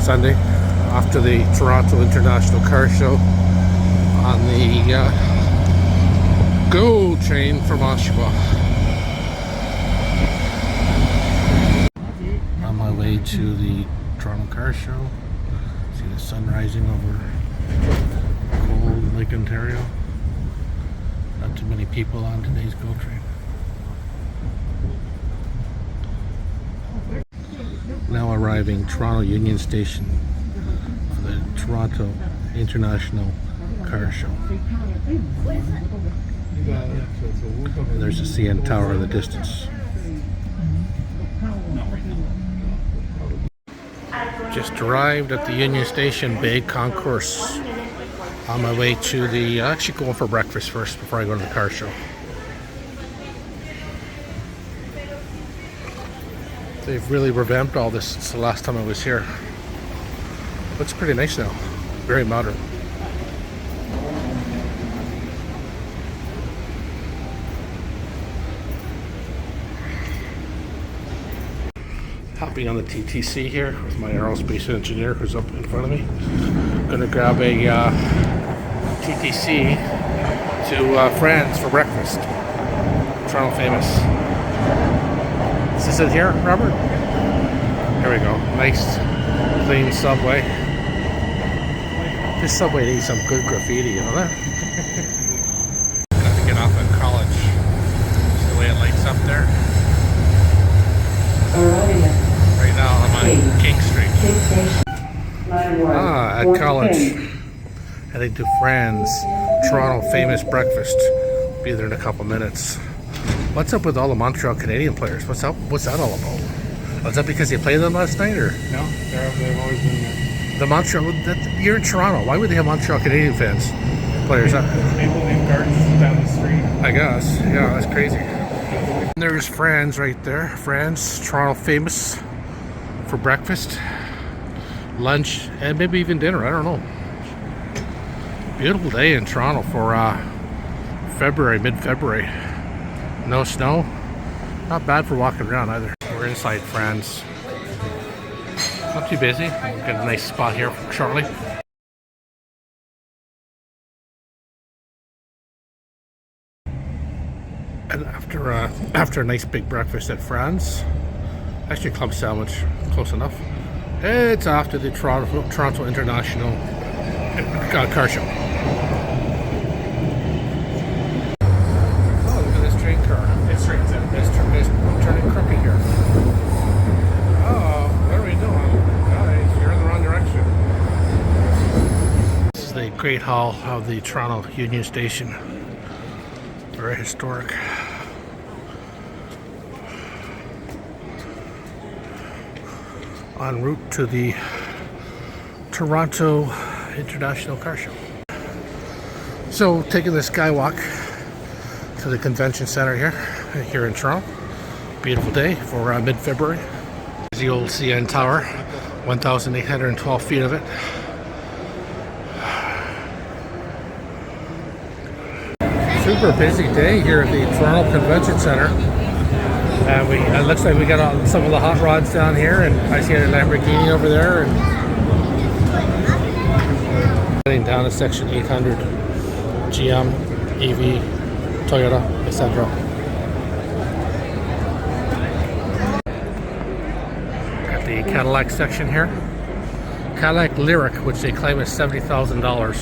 Sunday off to the Toronto International Car Show on the GO train from Oshawa. On my way to the Toronto Car Show. See the sun rising over cold Lake Ontario. Not too many people on today's GO train. Now arriving Toronto Union Station for the Toronto International Car Show. And there's the CN Tower in the distance. Just arrived at the Union Station Bay Concourse. On my way to the, actually going for breakfast first before I go to the car show. They've really revamped all this since the last time I was here. Looks pretty nice now. Very modern. Hopping on the TTC here with my aerospace engineer who's up in front of me. Gonna grab a TTC to Friends for breakfast. Toronto famous. Is this it here, Robert? Here we go. Nice, clean subway. This subway needs some good graffiti, you know that? Got to get off at College. See the way it lights up there? Right now I'm on King Street. At College. Heading to Friends. Toronto famous breakfast. Be there in a couple minutes. What's up with all the Montreal Canadian players? What's up? What's that all about? Was that because you played them last night, or? No, they've always been there. The Montreal. You're in Toronto. Why would they have Montreal Canadian fans? Players. People leave carts down the street. I guess. Yeah, that's crazy. And there's Friends right there. Friends, Toronto famous for breakfast, lunch, and maybe even dinner. I don't know. Beautiful day in Toronto for February, mid-February. No snow. Not bad for walking around either. We're inside Friends. Not too busy. Got a nice spot here for Charlie. And after a nice big breakfast at Friends, actually club sandwich, close enough. It's off to the Toronto International Car Show. It's straight to It's turning crooked here. Oh, what are we doing? Guys, you're in the wrong direction. This is the Great Hall of the Toronto Union Station. Very historic. En route to the Toronto International Car Show. So, taking the skywalk to the convention center here in Toronto. Beautiful day for mid-February. There's the old CN Tower, 1,812 feet of it. Super busy day here at the Toronto Convention Center. It looks like we got some of the hot rods down here, and I see a Lamborghini over there. And heading down to section 800, GM, EV, Toyota, etc. Got the Cadillac section here. Cadillac Lyric, which they claim is $70,000.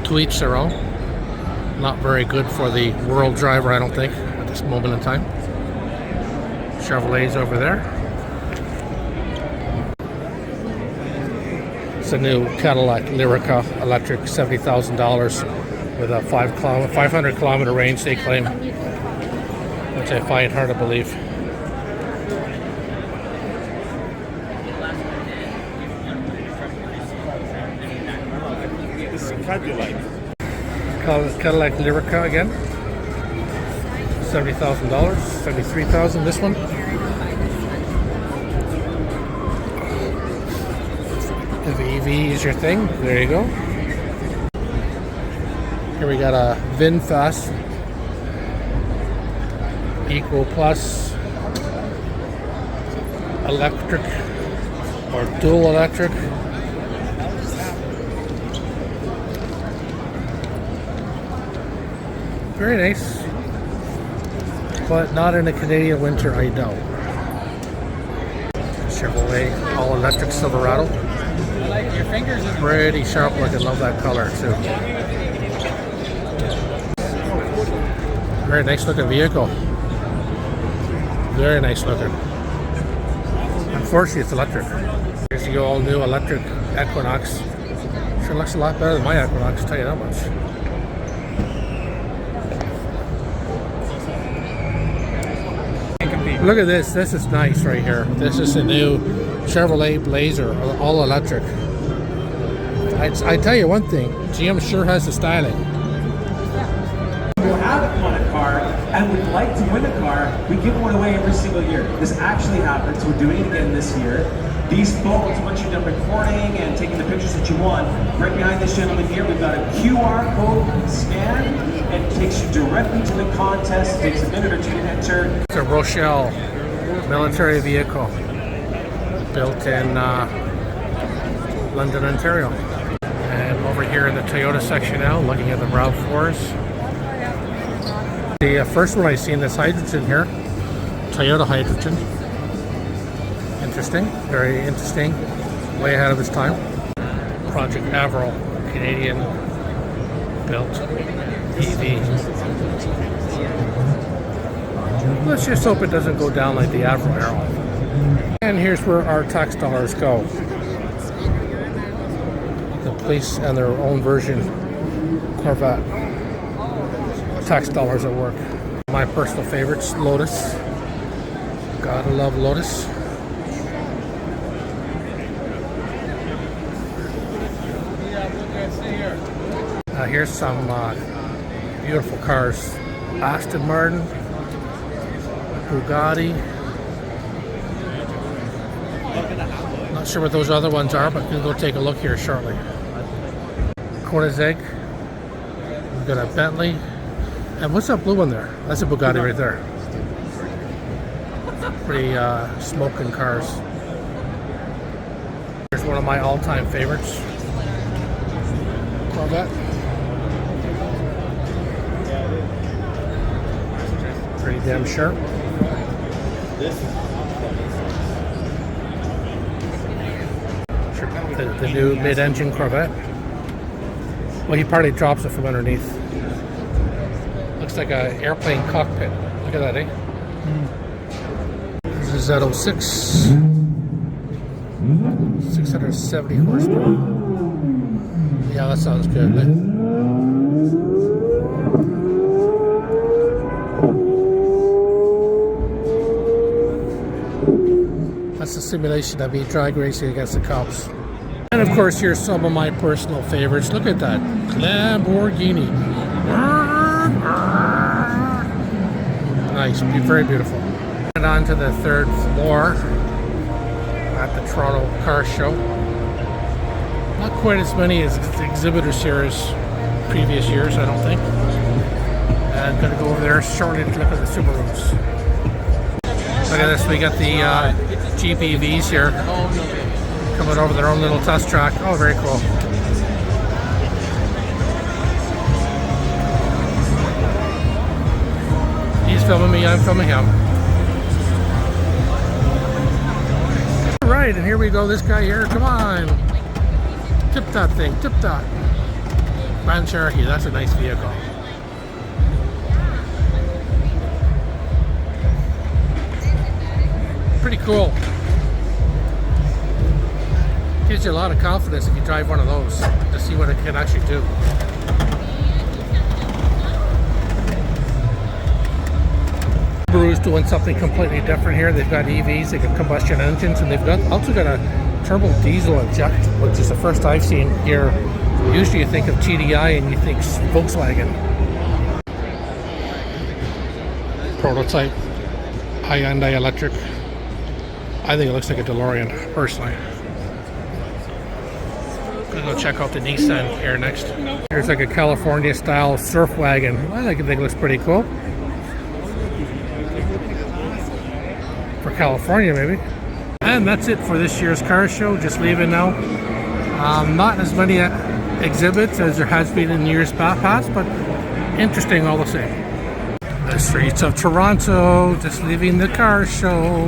To each their own. Not very good for the world driver, I don't think, at this moment in time. Chevrolet's over there. It's a new Cadillac Lyrica electric, $70,000 with a 500 kilometer range, they claim, which I find hard to believe. This is Cadillac. Cadillac Lyrica again. $70,000, $73,000 this one. If EV is your thing, there you go. Here we got a VinFast Eco Plus electric or dual electric. Very nice, but not in a Canadian winter, I doubt. Chevrolet all-electric Silverado. Your fingers is Pretty sharp looking. Love that color too. Very nice looking vehicle. Very nice looking. Unfortunately, it's electric. Here's the all new electric Equinox. Sure looks a lot better than my Equinox, I'll tell you that much. Look at this. This is nice right here. This is a new Chevrolet Blazer, all electric. I tell you one thing, GM sure has the styling. Who haven't won a car and would like to win a car, we give one away every single year. This actually happens. We're doing it again this year. These phones, once you're done recording and taking the pictures that you want, right behind this gentleman here, we've got a QR code scan and it takes you directly to the contest. It takes a minute or two to enter. It's a Rochelle military vehicle built in London, Ontario. And over here in the Toyota section now, looking at the RAV4s. The first one I seen this hydrogen here, Toyota hydrogen. Interesting, very interesting. Way ahead of its time. Project Avro, Canadian built EV. Let's just hope it doesn't go down like the Avro Arrow. And here's where our tax dollars go. The police and their own version Corvette. Tax dollars at work. My personal favorites, Lotus. Gotta love Lotus. Here's some beautiful cars. Aston Martin, Bugatti. Not sure what those other ones are, but we'll go take a look here shortly. Koenigsegg. We've got a Bentley. And what's that blue one there? That's a Bugatti right there. Pretty smoking cars. Here's one of my all-time favorites. Corvette. Pretty damn sharp. The new mid-engine Corvette. Well, he probably drops it from underneath. Looks like an airplane cockpit. Look at that, eh? This is Z06. 670 horsepower. Yeah, that sounds good. That's a simulation of me drag racing against the cops. And of course, here's some of my personal favorites. Look at that Lamborghini. Nice, very beautiful. And on to the third floor at the Toronto Car Show. Not quite as many as exhibitors here as previous years, I don't think. And gonna go over there shortly to look at the Subarus. Look at this, we got the GPVs here coming over their own little test track. Oh, very cool. He's filming me, I'm filming him. Alright, and here we go, this guy here, come on. Tip that thing, tip that. Grand Cherokee, that's a nice vehicle. Pretty cool. Gives you a lot of confidence if you drive one of those to see what it can actually do. Subaru's doing something completely different here. They've got EVs, they've got combustion engines, and they've also got a turbo diesel inject, which is the first I've seen here. Usually you think of TDI and you think Volkswagen. Prototype, Hyundai electric. I think it looks like a DeLorean, personally. Gonna go check out the Nissan here next. Here's like a California style surf wagon. I think it looks pretty cool. For California, maybe. And that's it for this year's car show. Just leaving now. Not as many exhibits as there has been in years past, but interesting all the same. The streets of Toronto, just leaving the car show.